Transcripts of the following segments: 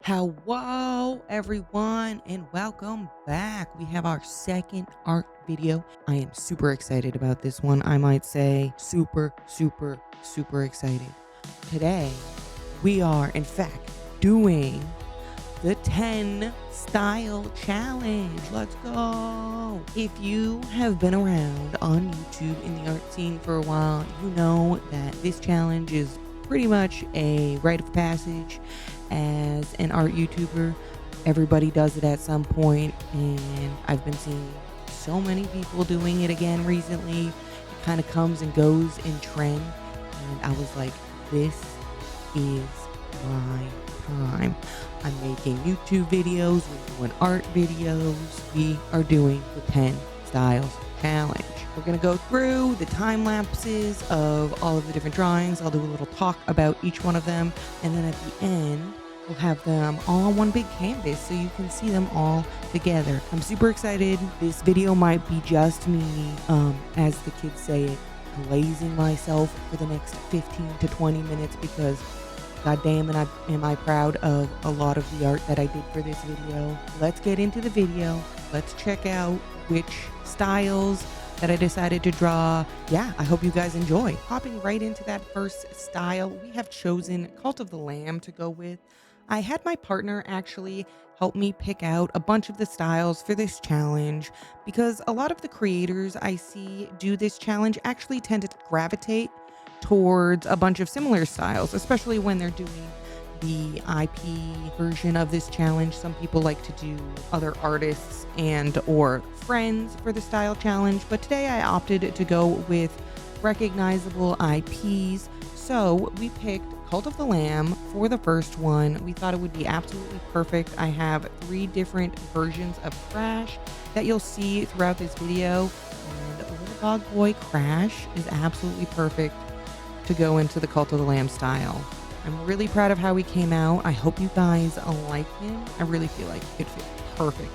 Hello, everyone, and welcome back. We have our second art video. I am super excited about this one. I might say super excited. Today, we are, in fact, doing the 10 style challenge. Let's go. If you have been around on YouTube in the art scene for a while, you know that this challenge is pretty much a rite of passage as an art YouTuber. Everybody does it at some point, and I've been seeing so many people doing it again recently. It kind of comes and goes in trend, and I was like, this is my time. I'm making YouTube videos, we're doing art videos, we are doing the 10 styles challenge. We're gonna go through the time lapses of all of the different drawings. I'll do a little talk about each one of them, and then at the end we'll have them all on one big canvas so you can see them all together. I'm super excited. This video might be just me, as the kids say it, glazing myself for the next 15 to 20 minutes because god damn it, am I proud of a lot of the art that I did for this video. Let's get into the video. Let's check out which styles that I decided to draw. Yeah, I hope you guys enjoy. Hopping right into that first style, we have chosen Cult of the Lamb to go with. I had my partner actually help me pick out a bunch of the styles for this challenge because a lot of the creators I see do this challenge actually tend to gravitate towards a bunch of similar styles, especially when they're doing the IP version of this challenge. Some people like to do other artists and or friends for the style challenge, but today I opted to go with recognizable IPs. So we picked Cult of the Lamb for the first one. We thought it would be absolutely perfect. I have 3 different versions of Crash that you'll see throughout this video, and Little Dog Boy Crash is absolutely perfect to go into the Cult of the Lamb style. I'm really proud of how he came out. I hope you guys like him. I really feel like he could fit perfect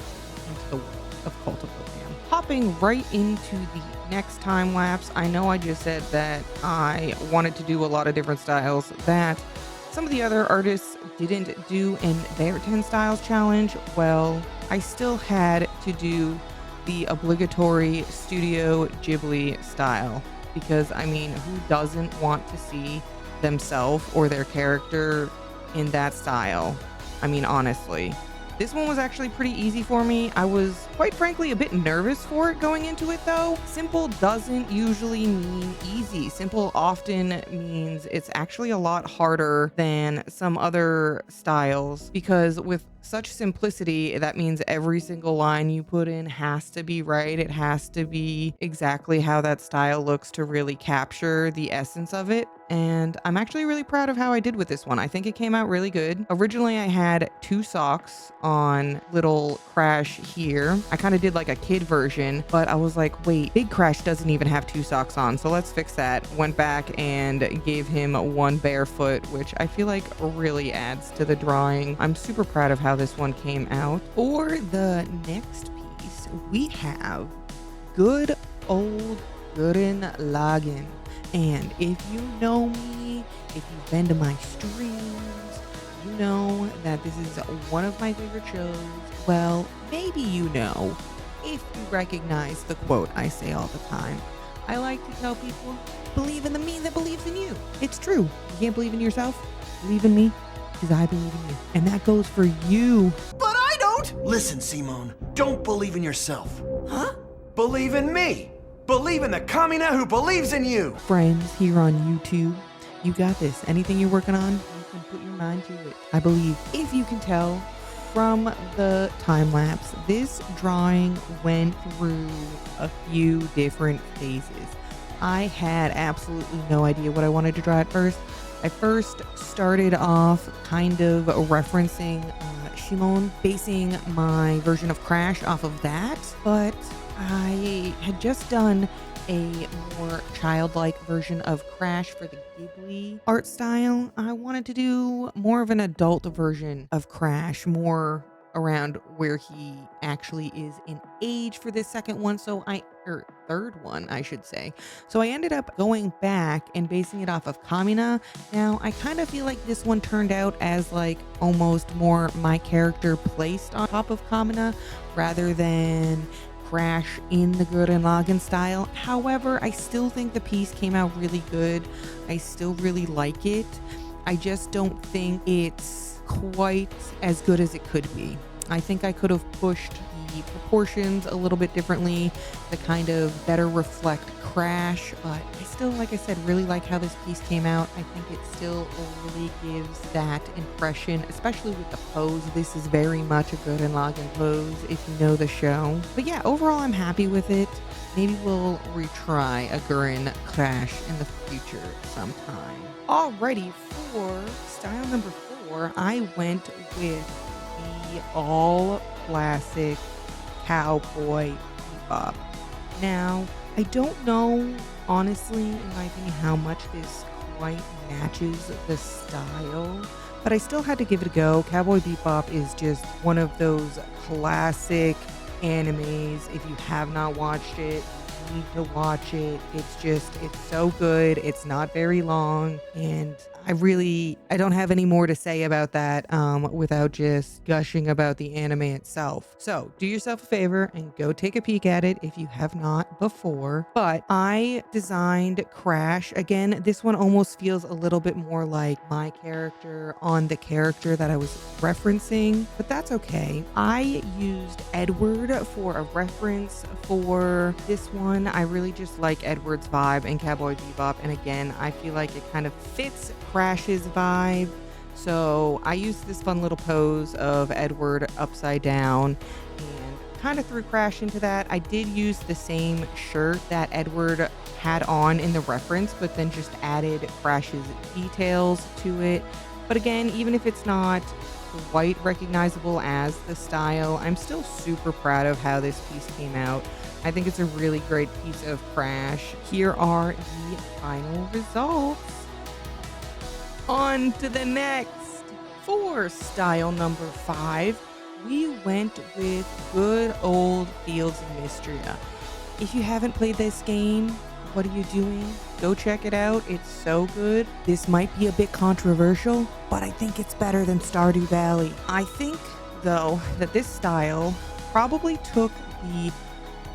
into the world of Cult of the Lamb. Hopping right into the next time lapse, I know I just said that I wanted to do a lot of different styles that some of the other artists didn't do in their 10 styles challenge. Well, I still had to do the obligatory Studio Ghibli style because, I mean, who doesn't want to see themselves or their character in that style? I mean, honestly. This one was actually pretty easy for me. I was, quite frankly, a bit nervous for it going into it though. Simple doesn't usually mean easy. Simple often means it's actually a lot harder than some other styles because with such simplicity, that means every single line you put in has to be right. It has to be exactly how that style looks to really capture the essence of it. And I'm actually really proud of how I did with this one. I think it came out really good. Originally, I had 2 socks on little Crash here. I kind of did like a kid version, but I was like, wait, Big Crash doesn't even have 2 socks on, so let's fix that. Went back and gave him 1 barefoot, which I feel like really adds to the drawing. I'm super proud of how this one came out. For the next piece, we have Good Old Gurren Lagann. And if you know me, if you've been to my streams, you know that this is one of my favorite shows. Well, maybe you know if you recognize the quote I say all the time. I like to tell people, believe in the me that believes in you. It's true. You can't believe in yourself? Believe in me, because I believe in you. And that goes for you. But I don't! Listen, Simone, don't believe in yourself. Huh? Believe in me! Believe in the Kamina who believes in you! Friends here on YouTube, you got this. Anything you're working on, you can put your mind to it. I believe. If you can tell from the time lapse, this drawing went through a few different phases. I had absolutely no idea what I wanted to draw at first. I first started off kind of referencing Shimon, basing my version of Crash off of that, but I had just done a more childlike version of Crash for the Ghibli art style. I wanted to do more of an adult version of Crash, more around where he actually is in age for this second one. Or third one, I should say. So I ended up going back and basing it off of Kamina. Now, I kind of feel like this one turned out as like almost more my character placed on top of Kamina rather than Crash in the Gurren Lagann style. However, I still think the piece came out really good. I still really like it. I just don't think it's quite as good as it could be. I think I could have pushed the proportions a little bit differently to kind of better reflect Crash, but I still, like I said, really like how this piece came out. I think it still really gives that impression, especially with the pose. This is very much a Gurren Lagann pose if you know the show. But yeah, overall I'm happy with it. Maybe we'll retry a Gurren Crash in the future sometime. Alrighty, for style number 4, I went with the all classic Cowboy Bebop. Now, I don't know, honestly, in my opinion, how much this quite matches the style, but I still had to give it a go. Cowboy Bebop is just one of those classic animes. If you have not watched it, you need to watch it. It's so good. It's not very long, and I don't have any more to say about that without just gushing about the anime itself. So do yourself a favor and go take a peek at it if you have not before. But I designed Crash. Again, this one almost feels a little bit more like my character on the character that I was referencing, but that's okay. I used Edward for a reference for this one. I really just like Edward's vibe in Cowboy Bebop, and again, I feel like it kind of fits Crash's vibe. So I used this fun little pose of Edward upside down and kind of threw Crash into that. I did use the same shirt that Edward had on in the reference, but then just added Crash's details to it. But again, even if it's not quite recognizable as the style, I'm still super proud of how this piece came out. I think it's a really great piece of Crash. Here are the final results. On to the next. For style number 5, we went with good old Fields of Mystria. If you haven't played this game, what are you doing? Go check it out. It's so good. This might be a bit controversial, but I think it's better than Stardew Valley. I think, though, that this style probably took the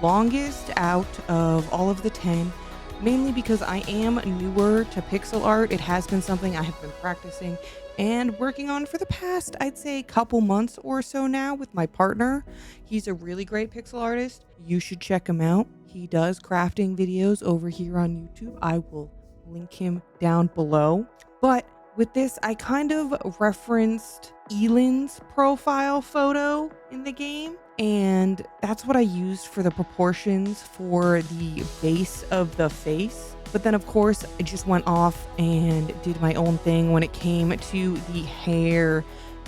longest out of all of the 10, mainly because I am newer to pixel art. It has been something I have been practicing and working on for the past, I'd say, couple months or so now with my partner. He's a really great pixel artist. You should check him out. He does crafting videos over here on YouTube. I will link him down below. But with this, I kind of referenced Elin's profile photo in the game, and that's what I used for the proportions for the base of the face. But then, of course, I just went off and did my own thing when it came to the hair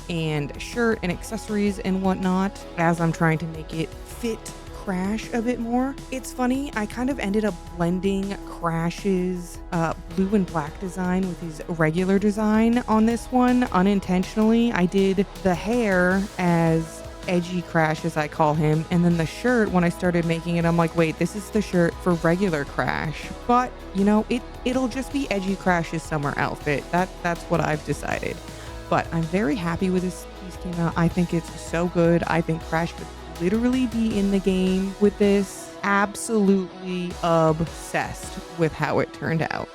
and shirt and accessories and whatnot, as I'm trying to make it fit Crash a bit more. It's funny, I kind of ended up blending Crash's blue and black design with his regular design on this one unintentionally. I did the hair as edgy Crash, as I call him, and then the shirt, when I started making it, I'm like, wait, this is the shirt for regular Crash. But you know, it'll just be edgy Crash's summer outfit. That's what I've decided. But I'm very happy with this piece came out. I think it's so good. I think Crash could literally be in the game with this. Absolutely obsessed with how it turned out.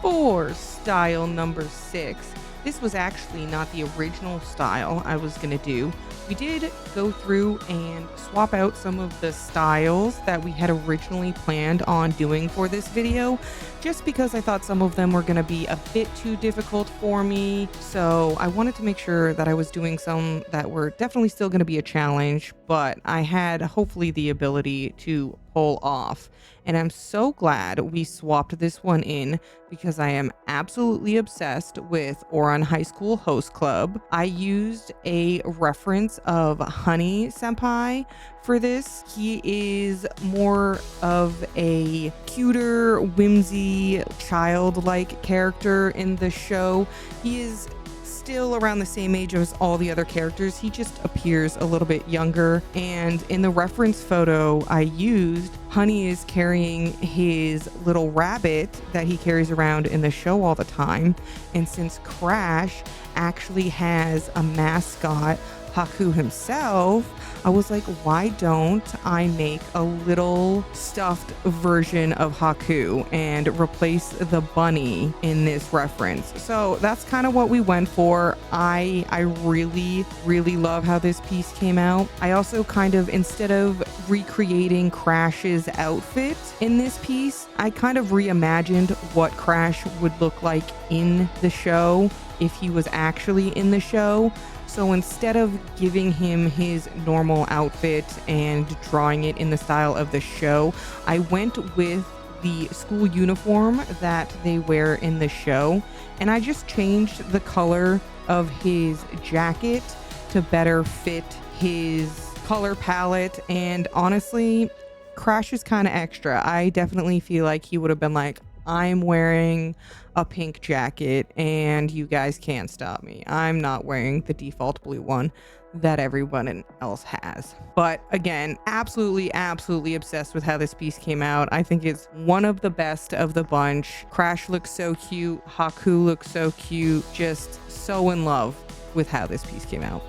For style number 6, this was actually not the original style I was gonna do. We did go through and swap out some of the styles that we had originally planned on doing for this video, just because I thought some of them were going to be a bit too difficult for me. So I wanted to make sure that I was doing some that were definitely still going to be a challenge, but I had hopefully the ability to pull off. And I'm so glad we swapped this one in because I am absolutely obsessed with Ouran High School Host Club. I used a reference of Honey Senpai for this. He is more of a cuter, whimsy, childlike character in the show. He is still around the same age as all the other characters. He just appears a little bit younger. And in the reference photo I used, Honey is carrying his little rabbit that he carries around in the show all the time. And since Crash actually has a mascot, Haku himself, I was like, why don't I make a little stuffed version of Haku and replace the bunny in this reference? So that's kind of what we went for. I really love how this piece came out. I also kind of, instead of recreating Crash's outfit in this piece, I kind of reimagined what Crash would look like in the show if he was actually in the show. So instead of giving him his normal outfit and drawing it in the style of the show, I went with the school uniform that they wear in the show. And I just changed the color of his jacket to better fit his color palette. And honestly, Crash is kind of extra. I definitely feel like he would have been like, I'm wearing a pink jacket and you guys can't stop me. I'm not wearing the default blue one that everyone else has. But again, absolutely obsessed with how this piece came out. I think it's one of the best of the bunch. Crash looks so cute. Haku looks so cute. Just so in love with how this piece came out.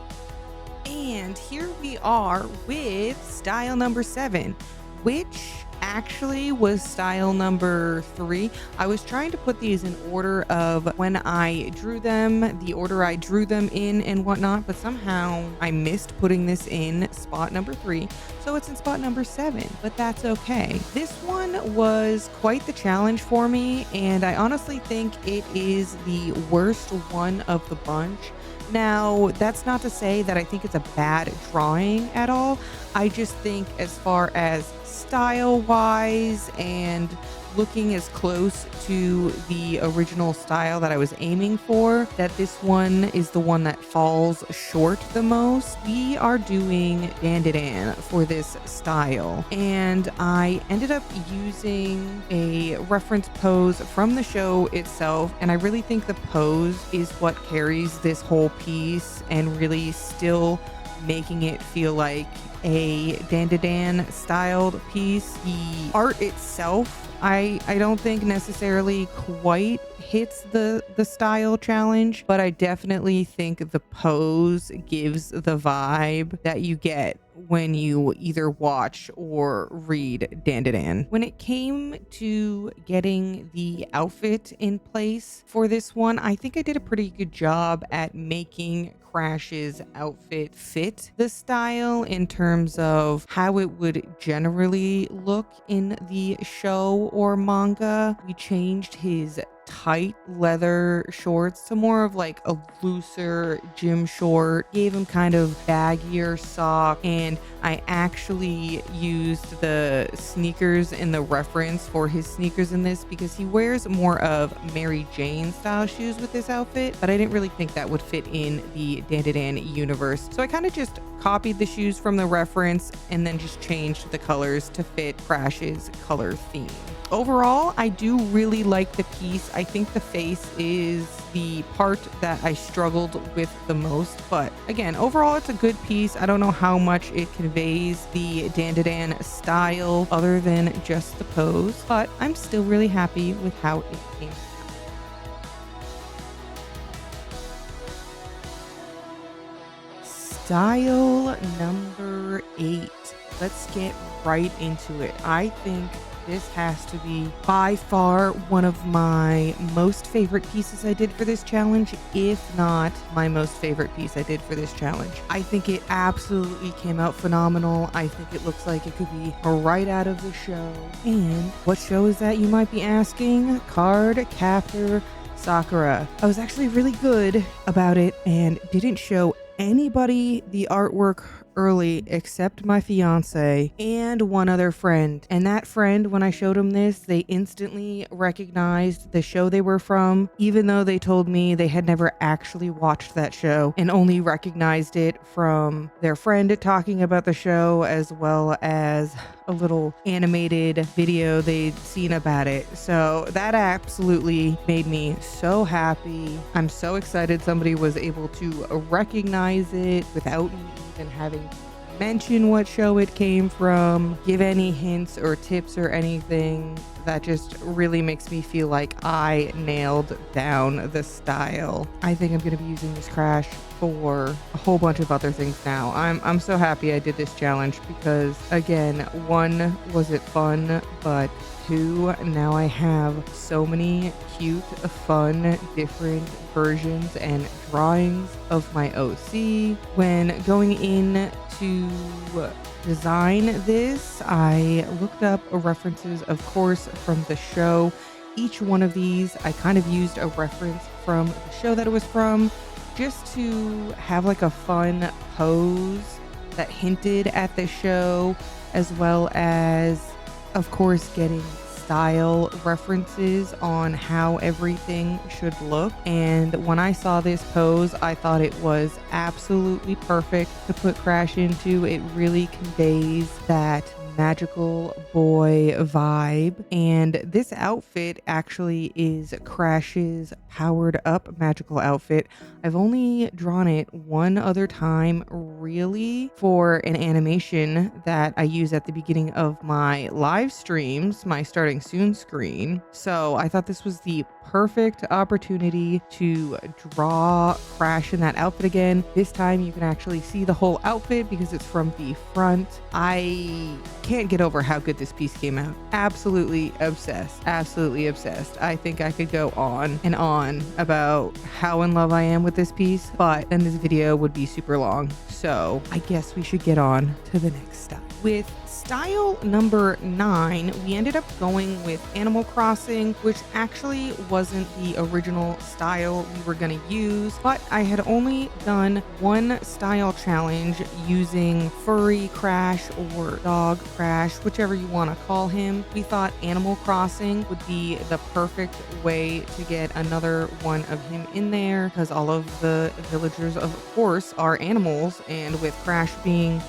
And here we are with style number 7, which actually was style number 3. I was trying to put these in order of when I drew them, the order I drew them in and whatnot, but somehow I missed putting this in spot number 3. So it's in spot number 7, but that's okay. This one was quite the challenge for me, and I honestly think it is the worst one of the bunch. Now, that's not to say that I think it's a bad drawing at all. I just think as far as style wise and looking as close to the original style that I was aiming for, that this one is the one that falls short the most. We are doing Dandadan for this style, and I ended up using a reference pose from the show itself, and I really think the pose is what carries this whole piece and really still making it feel like a Dandadan styled piece. The art itself, I don't think necessarily quite hits the style challenge, but I definitely think the pose gives the vibe that you get when you either watch or read Dandadan. When it came to getting the outfit in place for this one, I think I did a pretty good job at making Crash's outfit fit the style in terms of how it would generally look in the show or manga. We changed his tight leather shorts to more of like a looser gym short, gave him kind of baggier sock, and I actually used the sneakers in the reference for his sneakers in this because he wears more of Mary Jane style shoes with this outfit, but I didn't really think that would fit in the Dandadan universe. So I kind of just copied the shoes from the reference and then just changed the colors to fit Crash's color theme. Overall, I do really like the piece. I think the face is the part that I struggled with the most. But again, overall, it's a good piece. I don't know how much it conveys the Dandadan style other than just the pose, but I'm still really happy with how it came out. Style number 8. Let's get right into it. I think this has to be by far one of my most favorite pieces I did for this challenge, if not my most favorite piece I did for this challenge. I think it absolutely came out phenomenal. I think it looks like it could be right out of the show. And what show is that, you might be asking? Cardcaptor Sakura. I was actually really good about it and didn't show anybody the artwork early except my fiance and one other friend. And that friend, when I showed him this, they instantly recognized the show they were from, even though they told me they had never actually watched that show and only recognized it from their friend talking about the show, as well as a little animated video they'd seen about it. So that absolutely made me so happy. I'm so excited somebody was able to recognize it without me even having to mention what show it came from, give any hints or tips or anything. That just really makes me feel like I nailed down the style. I think I'm going to be using this crash for a whole bunch of other things now. I'm so happy I did this challenge because, again, one, was it fun, but two, now I have so many cute, fun, different versions and drawings of my OC. When going in to design this, I looked up references, of course, from the show. Each one of these, I kind of used a reference from the show that it was from, just to have like a fun pose that hinted at the show, as well as, of course, getting style references on how everything should look. And when I saw this pose, I thought it was absolutely perfect to put Crash into. It really conveys that magical boy vibe. And this outfit actually is Crash's powered up magical outfit. I've only drawn it one other time, really, for an animation that I use at the beginning of my live streams, my starting soon screen. So I thought this was the perfect opportunity to draw Crash in that outfit again. This time you can actually see the whole outfit because it's from the front. I can't get over how good this piece came out. Absolutely obsessed. Absolutely obsessed. I think I could go on and on about how in love I am with this piece, but then this video would be super long. So I guess we should get on to the next style. With style number 9, we ended up going with Animal Crossing, which actually wasn't the original style we were going to use, but I had only done one style challenge using furry Crash or dog Crash, whichever you want to call him. We thought Animal Crossing would be the perfect way to get another one of him in there, because all of the villagers, of course, are animals, and with Crash being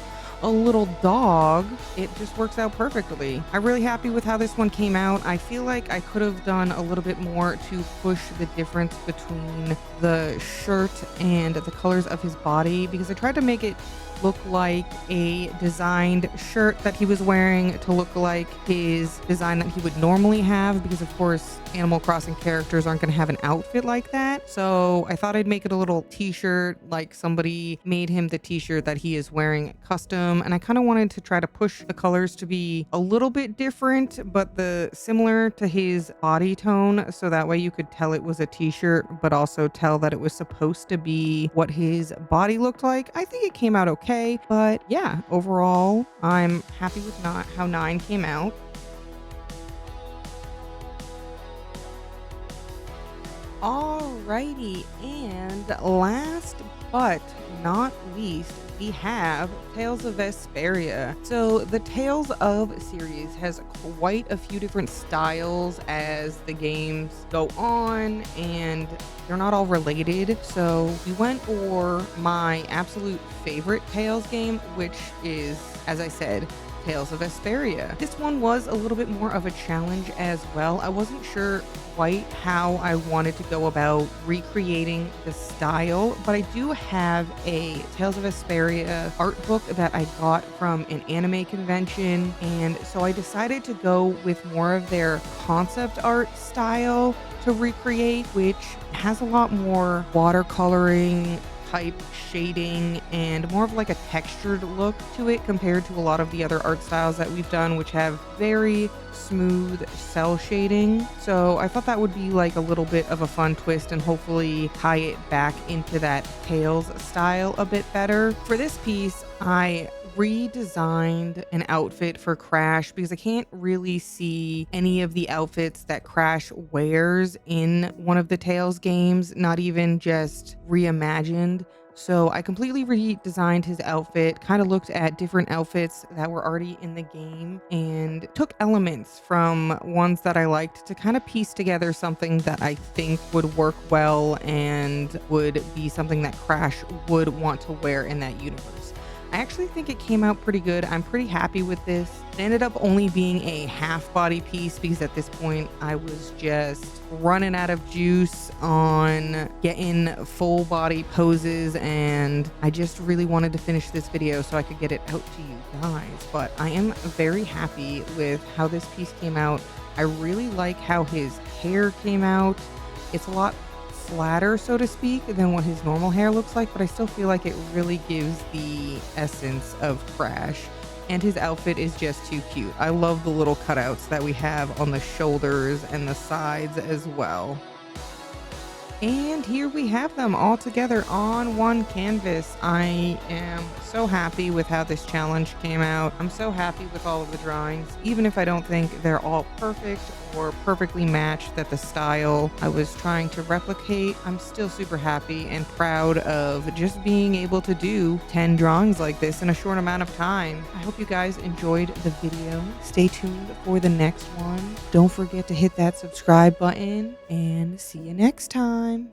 a little dog, it just works out perfectly. I'm really happy with how this one came out. I feel like I could have done a little bit more to push the difference between the shirt and the colors of his body, because I tried to make it look like a designed shirt that he was wearing to look like his design that he would normally have, because of course Animal Crossing characters aren't going to have an outfit like that. So I thought I'd make it a little t-shirt, like somebody made him the t-shirt that he is wearing custom, and I kind of wanted to try to push the colors to be a little bit different, but the similar to his body tone, so that way you could tell it was a t-shirt but also tell that it was supposed to be what his body looked like. I think it came out okay, but yeah, overall I'm happy with how 9 came out. Alrighty, and last but not least, we have Tales of Vesperia. So the Tales of series has quite a few different styles as the games go on, and they're not all related. So we went for my absolute favorite Tales game, which is, as I said, Tales of Vesperia. This one was a little bit more of a challenge as well. I wasn't sure quite how I wanted to go about recreating the style, but I do have a Tales of Vesperia art book that I got from an anime convention, and so I decided to go with more of their concept art style to recreate, which has a lot more watercoloring type shading and more of like a textured look to it compared to a lot of the other art styles that we've done, which have very smooth cell shading. So I thought that would be like a little bit of a fun twist and hopefully tie it back into that Tales style a bit better. For this piece, I redesigned an outfit for Crash because I can't really see any of the outfits that Crash wears in one of the Tales games, not even just reimagined. So I completely redesigned his outfit, kind of looked at different outfits that were already in the game and took elements from ones that I liked to kind of piece together something that I think would work well and would be something that Crash would want to wear in that universe. I actually think it came out pretty good. I'm pretty happy with this. It ended up only being a half body piece because at this point I was just running out of juice on getting full body poses, and I just really wanted to finish this video so I could get it out to you guys. But I am very happy with how this piece came out. I really like how his hair came out. It's a lot flatter, so to speak, than what his normal hair looks like, but I still feel like it really gives the essence of Crash. And his outfit is just too cute. I love the little cutouts that we have on the shoulders and the sides as well. And here we have them all together on one canvas. I am so happy with how this challenge came out. I'm so happy with all of the drawings, even if I don't think they're all perfect or perfectly matched that the style I was trying to replicate. I'm still super happy and proud of just being able to do 10 drawings like this in a short amount of time. I hope you guys enjoyed the video. Stay tuned for the next one. Don't forget to hit that subscribe button and see you next time.